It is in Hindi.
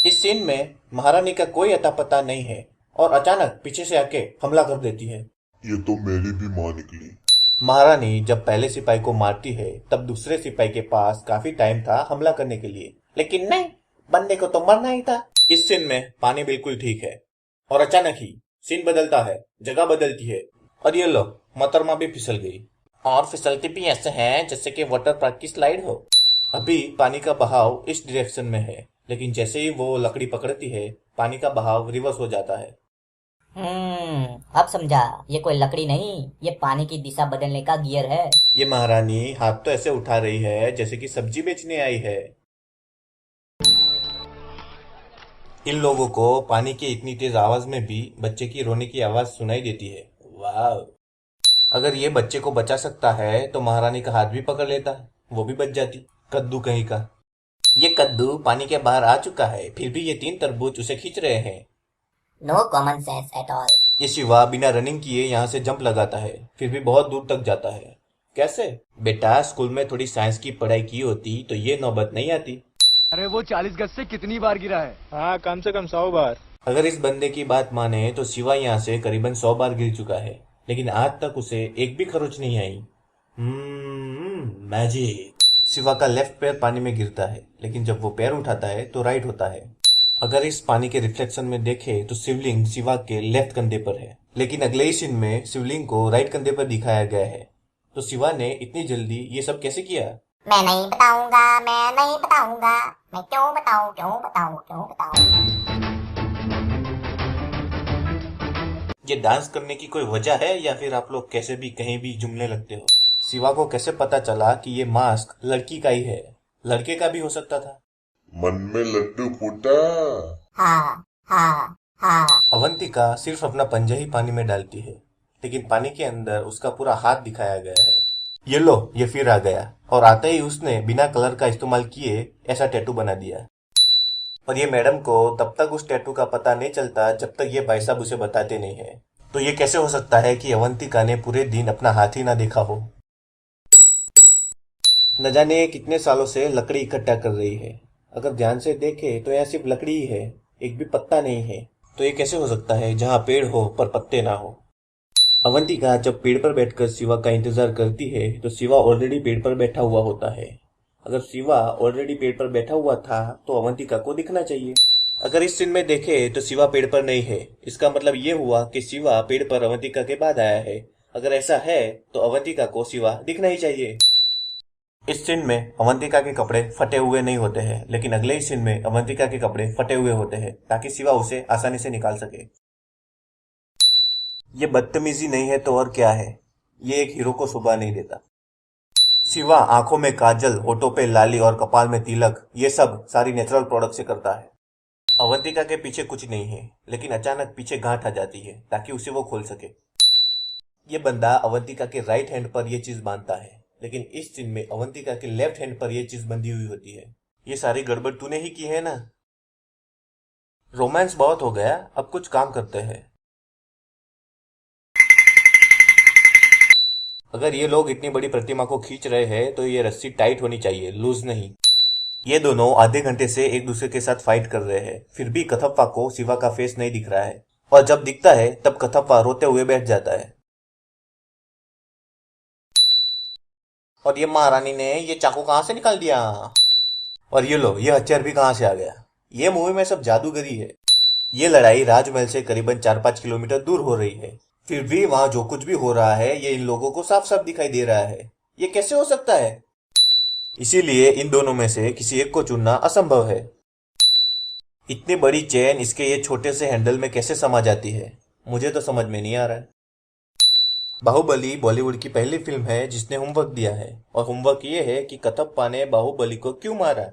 इस सीन में महारानी का कोई अता पता नहीं है और अचानक पीछे से आके हमला कर देती है। ये तो मेरी भी माँ निकली। महारानी जब पहले सिपाही को मारती है तब दूसरे सिपाही के पास काफी टाइम था हमला करने के लिए, लेकिन नहीं, बंदे को तो मरना ही था। इस सीन में पानी बिल्कुल ठीक है और अचानक ही सीन बदलता है, जगह बदलती है और ये लो, मोहतरमा भी फिसल गई। और फिसलती भी ऐसे है जैसे कि वाटर पार्क की स्लाइड हो। अभी पानी का बहाव इस डायरेक्शन में है, लेकिन जैसे ही वो लकड़ी पकड़ती है पानी का बहाव रिवर्स हो जाता है। अब समझा। ये कोई लकड़ी नहीं, ये पानी की दिशा बदलने का गियर है। ये महारानी हाथ तो ऐसे उठा रही है जैसे कि सब्जी बेचने आई है। इन लोगों को पानी की इतनी तेज आवाज में भी बच्चे की रोने की आवाज सुनाई देती है। वाह! अगर ये बच्चे को बचा सकता है तो महारानी का हाथ भी पकड़ लेता, वो भी बच जाती। कद्दू कहीं का। ये कद्दू पानी के बाहर आ चुका है, फिर भी ये 3 तरबूज उसे खींच रहे हैं। No common sense at all. ये शिवा बिना रनिंग किए यहाँ से जंप लगाता है, फिर भी बहुत दूर तक जाता है। कैसे? बेटा, स्कूल में थोड़ी साइंस की पढ़ाई की होती तो ये नौबत नहीं आती। अरे वो 40 गज से कितनी बार गिरा है? हाँ, कम से कम 100 बार। अगर इस बंदे की बात माने तो शिवा यहाँ से करीबन 100 बार गिर चुका है, लेकिन आज तक उसे एक भी खरोच नहीं आई। मैजिक। शिवा का लेफ्ट पैर पानी में गिरता है, लेकिन जब वो पैर उठाता है तो राइट होता है। अगर इस पानी के रिफ्लेक्शन में देखे तो शिवलिंग शिवा के लेफ्ट कंधे पर है, लेकिन अगले ही सीन में शिवलिंग को राइट कंधे पर दिखाया गया है। तो शिवा ने इतनी जल्दी ये सब कैसे किया? मैं नहीं बताऊंगा, मैं नहीं बताऊंगा। मैं क्यों बताऊं, क्यों बताऊं, क्यों बताऊं। ये डांस करने की कोई वजह है या फिर आप लोग कैसे भी कहीं भी जुमने लगते हो? शिवा को कैसे पता चला कि ये मास्क लड़की का ही है? लड़के का भी हो सकता था। मन में लड्डू फूटा। हाँ हाँ हाँ। अवंतिका सिर्फ अपना पंजा ही पानी में डालती है, लेकिन पानी के अंदर उसका पूरा हाथ दिखाया गया है। ये लो, ये फिर आ गया और आते ही उसने बिना कलर का इस्तेमाल किए ऐसा टैटू बना दिया। और ये मैडम को तब तक उस टैटू का पता नहीं चलता जब तक ये भाई साहब उसे बताते नहीं है। तो ये कैसे हो सकता है कि अवंतिका ने पूरे दिन अपना हाथ ही ना देखा हो? न जाने कितने सालों से लकड़ी इकट्ठा कर रही है। अगर ध्यान से देखे तो यह सिर्फ लकड़ी ही है, एक भी पत्ता नहीं है। तो ये कैसे हो सकता है जहाँ पेड़ हो पर पत्ते ना हो? अवंतिका जब पेड़ पर बैठकर शिवा का इंतजार करती है तो शिवा ऑलरेडी पेड़ पर बैठा हुआ होता है। अगर शिवा ऑलरेडी पेड़ पर बैठा हुआ था तो अवंतिका को दिखना चाहिए। अगर इस सीन में देखे तो शिवा पेड़ पर नहीं है, इसका मतलब ये हुआ कि शिवा पेड़ पर अवंतिका के बाद आया है। अगर ऐसा है तो अवंतिका को शिवा दिखना ही चाहिए। इस सीन में अवंतिका के कपड़े फटे हुए नहीं होते हैं, लेकिन अगले ही सीन में अवंतिका के कपड़े फटे हुए होते हैं ताकि शिवा उसे आसानी से निकाल सके। ये बदतमीजी नहीं है तो और क्या है? ये एक हीरो को शोभा नहीं देता। शिवा आंखों में काजल, होठों पे लाली और कपाल में तिलक, ये सब सारी नेचुरल प्रोडक्ट से करता है। अवंतिका के पीछे कुछ नहीं है, लेकिन अचानक पीछे गांठ आ जाती है ताकि उसे वो खोल सके। ये बंदा अवंतिका के राइट हैंड पर ये चीज बांधता है, लेकिन इस सीन में अवंतिका के लेफ्ट हैंड पर ये चीज बंधी हुई होती है। ये सारी गड़बड़ तूने ही की है ना? रोमांस बहुत हो गया, अब कुछ काम करते हैं। अगर ये लोग इतनी बड़ी प्रतिमा को खींच रहे हैं तो ये रस्सी टाइट होनी चाहिए, लूज नहीं। ये दोनों आधे घंटे से एक दूसरे के साथ फाइट कर रहे हैं, फिर भी कथप्पा को शिवा का फेस नहीं दिख रहा है, और जब दिखता है तब कथप्पा रोते हुए बैठ जाता है। और ये महारानी ने ये चाकू कहां से निकाल दिया? और ये लो, ये हथियार भी कहां से आ गया? ये मूवी में सब जादूगरी है। ये लड़ाई राजमहल से करीबन 4-5 किलोमीटर दूर हो रही है, फिर भी वहां जो कुछ भी हो रहा है ये इन लोगों को साफ साफ दिखाई दे रहा है। ये कैसे हो सकता है? इसीलिए इन दोनों में से किसी एक को चुनना असंभव है। इतनी बड़ी चेन इसके ये छोटे से हैंडल में कैसे समा जाती है, मुझे तो समझ में नहीं आ रहा है। बाहुबली बॉलीवुड की पहली फिल्म है जिसने होमवर्क दिया है, और होमवर्क ये है कि कटप्पा ने बाहुबली को क्यों मारा।